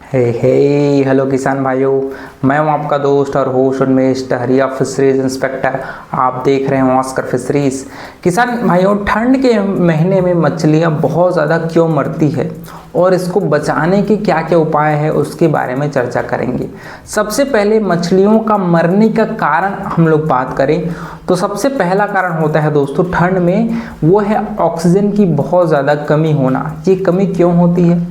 हे hello किसान भाइयों, मैं हूं आपका दोस्त और होस्ट उन्मेष टहरिया फिशरीज इंस्पेक्टर। आप देख रहे हैं ऑस्कर फिशरीज। किसान भाइयों, ठंड के महीने में मछलियां बहुत ज़्यादा क्यों मरती है और इसको बचाने के क्या क्या उपाय है उसके बारे में चर्चा करेंगे। सबसे पहले मछलियों का मरने का कारण हम लोग बात करें तो सबसे पहला कारण होता है दोस्तों ठंड में, वो है ऑक्सीजन की बहुत ज़्यादा कमी होना। ये कमी क्यों होती है?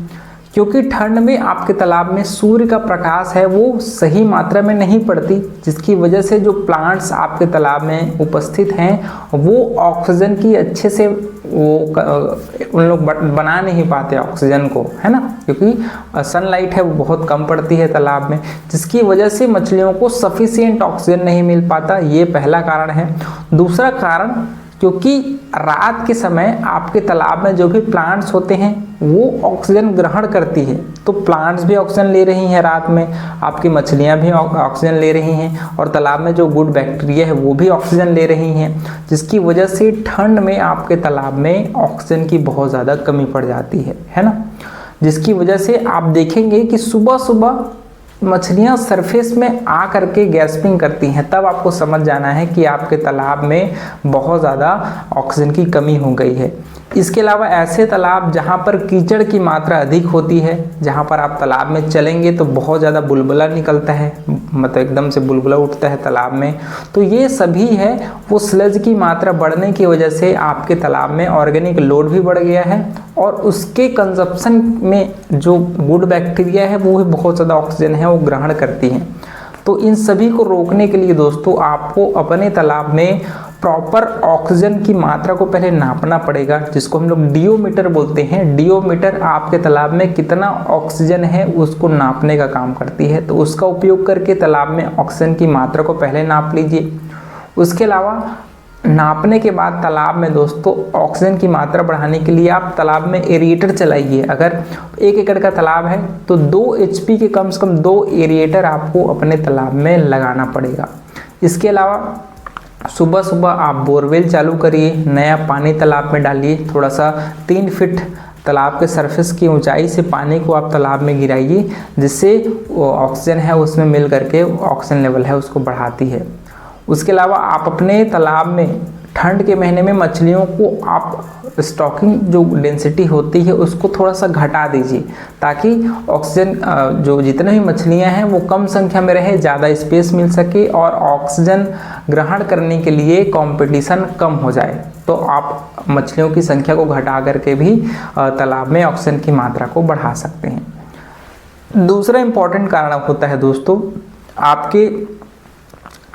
क्योंकि ठंड में आपके तालाब में सूर्य का प्रकाश है वो सही मात्रा में नहीं पड़ती, जिसकी वजह से जो प्लांट्स आपके तालाब में उपस्थित हैं वो ऑक्सीजन की अच्छे से उन लोग बना नहीं पाते ऑक्सीजन को, है ना, क्योंकि सनलाइट है वो बहुत कम पड़ती है तालाब में, जिसकी वजह से मछलियों को सफिशिएंट ऑक्सीजन नहीं मिल पाता। ये पहला कारण है। दूसरा कारण, क्योंकि रात के समय आपके तालाब में जो भी प्लांट्स होते हैं वो ऑक्सीजन ग्रहण करती है, तो प्लांट्स भी ऑक्सीजन ले रही हैं रात में, आपकी मछलियां भी ऑक्सीजन ले रही हैं और तालाब में जो गुड बैक्टीरिया है वो भी ऑक्सीजन ले रही हैं, जिसकी वजह से ठंड में आपके तालाब में ऑक्सीजन की बहुत ज़्यादा कमी पड़ जाती है ना। जिसकी वजह से आप देखेंगे कि सुबह सुबह मछलियां सरफेस में आ करके गैस्पिंग करती हैं, तब आपको समझ जाना है कि आपके तालाब में बहुत ज़्यादा ऑक्सीजन की कमी हो गई है। इसके अलावा ऐसे तालाब जहाँ पर कीचड़ की मात्रा अधिक होती है, जहाँ पर आप तालाब में चलेंगे तो बहुत ज़्यादा बुलबुला निकलता है, मतलब एकदम से बुलबुला उठता है तालाब में, तो ये सभी है वो स्लज की मात्रा बढ़ने की वजह से आपके तालाब में ऑर्गेनिक लोड भी बढ़ गया है और उसके कंजप्शन में जो गुड बैक्टीरिया है वो भी बहुत ज़्यादा ऑक्सीजन है वो ग्रहण करती हैं। तो इन सभी को रोकने के लिए दोस्तों आपको अपने तालाब में प्रॉपर ऑक्सीजन की मात्रा को पहले नापना पड़ेगा, जिसको हम लोग डियोमीटर बोलते हैं। डियोमीटर आपके तालाब में कितना ऑक्सीजन है उसको नापने का काम करती है, तो उसका उपयोग करके तालाब में ऑक्सीजन की मात्रा को पहले नाप लीजिए। उसके अलावा नापने के बाद तालाब में दोस्तों ऑक्सीजन की मात्रा बढ़ाने के लिए आप तालाब में एरिएटर चलाइए। अगर 1 एकड़ का तालाब है तो 2 HP के कम से कम 2 एरिएटर आपको अपने तालाब में लगाना पड़ेगा। इसके अलावा सुबह सुबह आप बोरवेल चालू करिए, नया पानी तालाब में डालिए, थोड़ा सा 3 फीट तालाब के सरफेस की ऊंचाई से पानी को आप तालाब में गिराइए, जिससे ऑक्सीजन है उसमें मिल करके ऑक्सीजन लेवल है उसको बढ़ाती है। उसके अलावा आप अपने तालाब में ठंड के महीने में मछलियों को आप स्टॉकिंग जो डेंसिटी होती है उसको थोड़ा सा घटा दीजिए, ताकि ऑक्सीजन जो जितने भी मछलियां हैं वो कम संख्या में रहे, ज़्यादा स्पेस मिल सके और ऑक्सीजन ग्रहण करने के लिए कंपटीशन कम हो जाए। तो आप मछलियों की संख्या को घटा करके भी तालाब में ऑक्सीजन की मात्रा को बढ़ा सकते हैं। दूसरा इम्पॉर्टेंट कारण होता है दोस्तों, आपके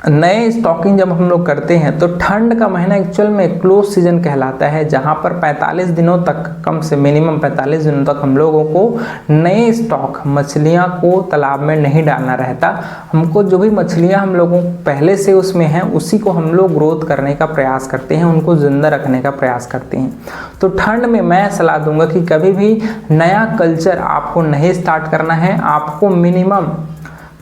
नए स्टॉकिंग जब हम लोग करते हैं तो ठंड का महीना एक्चुअल में क्लोज सीजन कहलाता है, जहां पर 45 दिनों तक, कम से मिनिमम 45 दिनों तक हम लोगों को नए स्टॉक मछलियां को तालाब में नहीं डालना रहता। हमको जो भी मछलियां हम लोगों पहले से उसमें हैं उसी को हम लोग ग्रोथ करने का प्रयास करते हैं, उनको जिंदा रखने का प्रयास करते हैं। तो ठंड में मैं सलाह दूंगा कि कभी भी नया कल्चर आपको नहीं स्टार्ट करना है, आपको मिनिमम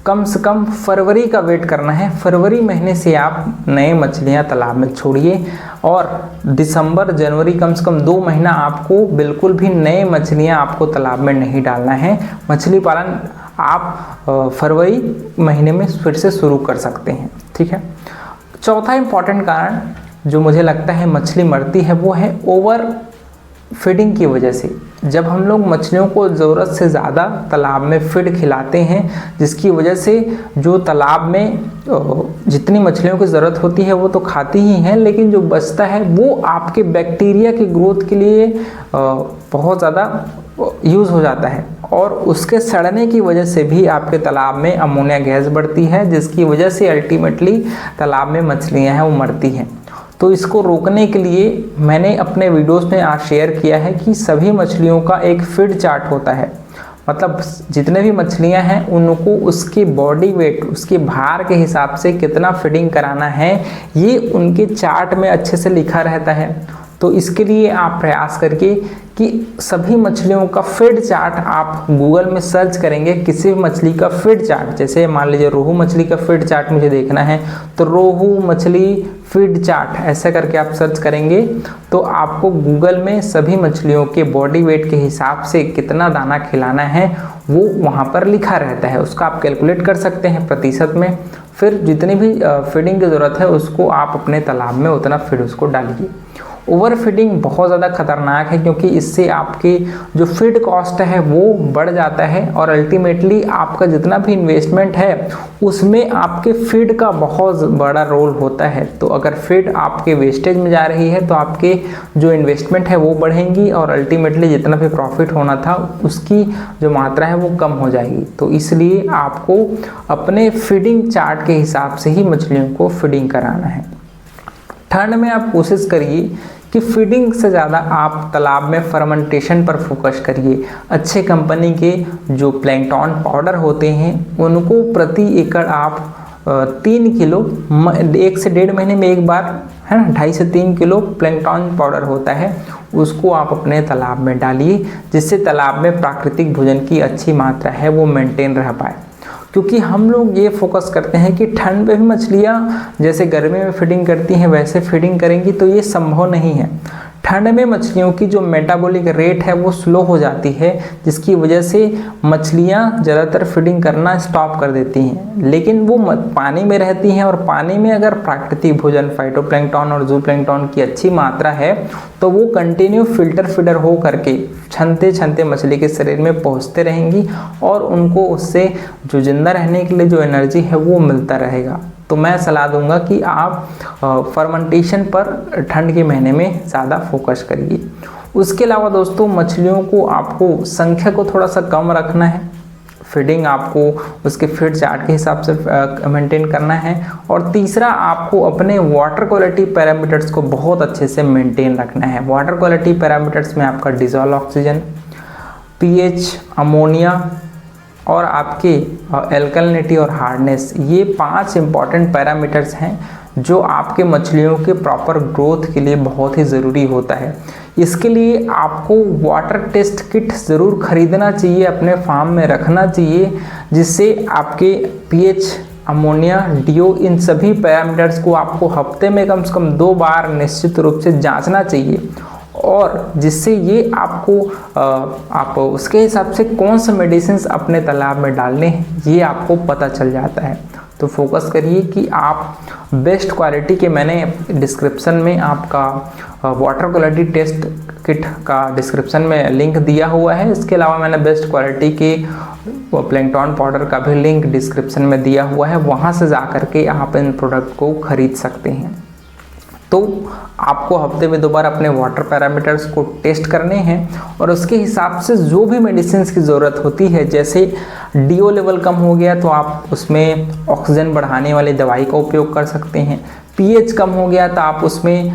कम से कम फरवरी का वेट करना है। फरवरी महीने से आप नए मछलियां तालाब में छोड़िए और दिसंबर जनवरी कम से कम 2 महीना आपको बिल्कुल भी नए मछलियां आपको तालाब में नहीं डालना है। मछली पालन आप फरवरी महीने में फिर से शुरू कर सकते हैं, ठीक है। चौथा इम्पॉर्टेंट कारण जो मुझे लगता है मछली मरती है वो है ओवर फीडिंग की वजह से। जब हम लोग मछलियों को ज़रूरत से ज़्यादा तालाब में फीड खिलाते हैं, जिसकी वजह से जो तालाब में जितनी मछलियों की ज़रूरत होती है वो तो खाती ही हैं, लेकिन जो बचता है वो आपके बैक्टीरिया की ग्रोथ के लिए बहुत ज़्यादा यूज़ हो जाता है और उसके सड़ने की वजह से भी आपके तालाब में अमोनिया गैस बढ़ती है, जिसकी वजह से अल्टीमेटली तालाब में मछलियाँ हैं वो मरती हैं। तो इसको रोकने के लिए मैंने अपने वीडियोस में आज शेयर किया है कि सभी मछलियों का एक फीड चार्ट होता है, मतलब जितने भी मछलियां हैं उनको उसकी बॉडी वेट, उसके भार के हिसाब से कितना फीडिंग कराना है ये उनके चार्ट में अच्छे से लिखा रहता है। तो इसके लिए आप प्रयास करके कि सभी मछलियों का फीड चार्ट आप गूगल में सर्च करेंगे, किसी भी मछली का फीड चार्ट, जैसे मान लीजिए रोहू मछली का फीड चार्ट मुझे देखना है तो रोहू मछली फीड चार्ट ऐसा करके आप सर्च करेंगे तो आपको गूगल में सभी मछलियों के बॉडी वेट के हिसाब से कितना दाना खिलाना है वो वहाँ पर लिखा रहता है, उसका आप कैलकुलेट कर सकते हैं प्रतिशत में। फिर जितनी भी फीडिंग की ज़रूरत है उसको आप अपने तालाब में उतना फीड उसको डालिए। ओवर फीडिंग बहुत ज़्यादा खतरनाक है क्योंकि इससे आपकी जो फीड कॉस्ट है वो बढ़ जाता है और अल्टीमेटली आपका जितना भी इन्वेस्टमेंट है उसमें आपके फीड का बहुत बड़ा रोल होता है। तो अगर फीड आपके वेस्टेज में जा रही है तो आपके जो इन्वेस्टमेंट है वो बढ़ेंगी और अल्टीमेटली जितना भी प्रॉफिट होना था उसकी जो मात्रा है वो कम हो जाएगी। तो इसलिए आपको अपने फीडिंग चार्ट के हिसाब से ही मछलियों को फीडिंग कराना है। ठंड में आप कोशिश करिए कि फीडिंग से ज़्यादा आप तालाब में फर्मेंटेशन पर फोकस करिए। अच्छे कंपनी के जो प्लैंकटन पाउडर होते हैं उनको प्रति एकड़ आप 3 किलो 1 से 1.5 महीने में एक बार, है ना, 2.5 से 3 किलो प्लैंकटन पाउडर होता है उसको आप अपने तालाब में डालिए, जिससे तालाब में प्राकृतिक भोजन की अच्छी मात्रा है वो मेंटेन रह पाए। क्योंकि हम लोग ये फोकस करते हैं कि ठंड में भी मछलियाँ जैसे गर्मी में फीडिंग करती हैं वैसे फीडिंग करेंगी, तो ये संभव नहीं है। ठंड में मछलियों की जो मेटाबॉलिक रेट है वो स्लो हो जाती है, जिसकी वजह से मछलियाँ ज़्यादातर फीडिंग करना स्टॉप कर देती हैं। लेकिन वो पानी में रहती हैं और पानी में अगर प्राकृतिक भोजन फाइटोप्लैंक्टन और जूप्लैंक्टन की अच्छी मात्रा है तो वो कंटिन्यू फिल्टर फीडर हो करके छनते छनते मछली के शरीर में पहुँचते रहेंगी और उनको उससे जो जिंदा रहने के लिए जो एनर्जी है वो मिलता रहेगा। तो मैं सलाह दूंगा कि आप फर्मेंटेशन पर ठंड के महीने में ज़्यादा फोकस करिए। उसके अलावा दोस्तों मछलियों को आपको संख्या को थोड़ा सा कम रखना है, फीडिंग आपको उसके फीड चार्ट के हिसाब से मेंटेन करना है। और तीसरा आपको अपने वाटर क्वालिटी पैरामीटर्स को बहुत अच्छे से मेंटेन रखना है। वाटर क्वालिटी पैरामीटर्स में आपका डिजॉल्व ऑक्सीजन, पीएच, अमोनिया और आपके एल्कलिनिटी और हार्डनेस, ये 5 इंपॉर्टेंट पैरामीटर्स हैं जो आपके मछलियों के प्रॉपर ग्रोथ के लिए बहुत ही ज़रूरी होता है। इसके लिए आपको वाटर टेस्ट किट ज़रूर खरीदना चाहिए, अपने फार्म में रखना चाहिए, जिससे आपके पीएच, अमोनिया, डीओ, इन सभी पैरामीटर्स को आपको हफ्ते में कम से कम 2 बार निश्चित रूप से जांचना चाहिए और जिससे ये आपको आप उसके हिसाब से कौन से मेडिसिन अपने तालाब में डालने हैं ये आपको पता चल जाता है। तो फोकस करिए कि आप बेस्ट क्वालिटी के, मैंने डिस्क्रिप्शन में आपका वाटर क्वालिटी टेस्ट किट का डिस्क्रिप्शन में लिंक दिया हुआ है। इसके अलावा मैंने बेस्ट क्वालिटी के प्लैंकटन पाउडर का भी लिंक डिस्क्रिप्शन में दिया हुआ है, वहाँ से जा कर के आप इन प्रोडक्ट को खरीद सकते हैं। तो आपको हफ्ते में 2 बार अपने वाटर पैरामीटर्स को टेस्ट करने हैं और उसके हिसाब से जो भी मेडिसिन की ज़रूरत होती है, जैसे डीओ लेवल कम हो गया तो आप उसमें ऑक्सीजन बढ़ाने वाली दवाई का उपयोग कर सकते हैं। पीएच कम हो गया तो आप उसमें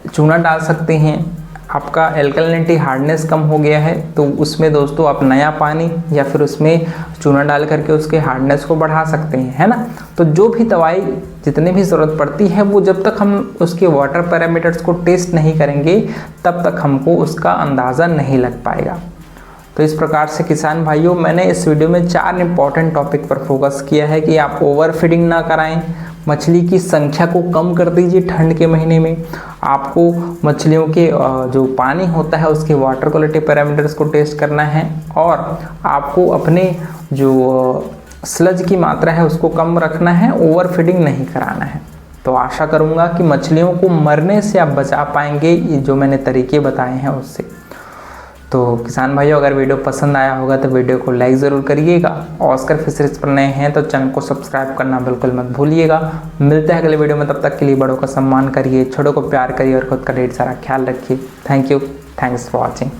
चूना डाल सकते हैं। आपका एल्कलिनिटी हार्डनेस कम हो गया है तो उसमें दोस्तों आप नया पानी या फिर उसमें चूना डाल करके उसके हार्डनेस को बढ़ा सकते हैं, है ना। तो जो भी दवाई जितनी भी ज़रूरत पड़ती है वो जब तक हम उसके वाटर पैरामीटर्स को टेस्ट नहीं करेंगे तब तक हमको उसका अंदाज़ा नहीं लग पाएगा। तो इस प्रकार से किसान भाइयों, मैंने इस वीडियो में 4 इंपॉर्टेंट टॉपिक पर फोकस किया है कि आप ओवर फीडिंग ना कराएं, मछली की संख्या को कम कर दीजिए ठंड के महीने में, आपको मछलियों के जो पानी होता है उसके वाटर क्वालिटी पैरामीटर्स को टेस्ट करना है और आपको अपने जो स्लज की मात्रा है उसको कम रखना है, ओवर फीडिंग नहीं कराना है। तो आशा करूँगा कि मछलियों को मरने से आप बचा पाएंगे ये जो मैंने तरीके बताए हैं उससे। तो किसान भाइयों, अगर वीडियो पसंद आया होगा तो वीडियो को लाइक ज़रूर करिएगा। ऑस्कर फिशरीज पर नए हैं तो चैनल को सब्सक्राइब करना बिल्कुल मत भूलिएगा। मिलते हैं अगले वीडियो में, तब तक के लिए बड़ों का सम्मान करिए, छोटों को प्यार करिए और खुद का ढेर सारा ख्याल रखिए। Thank you, thanks for watching.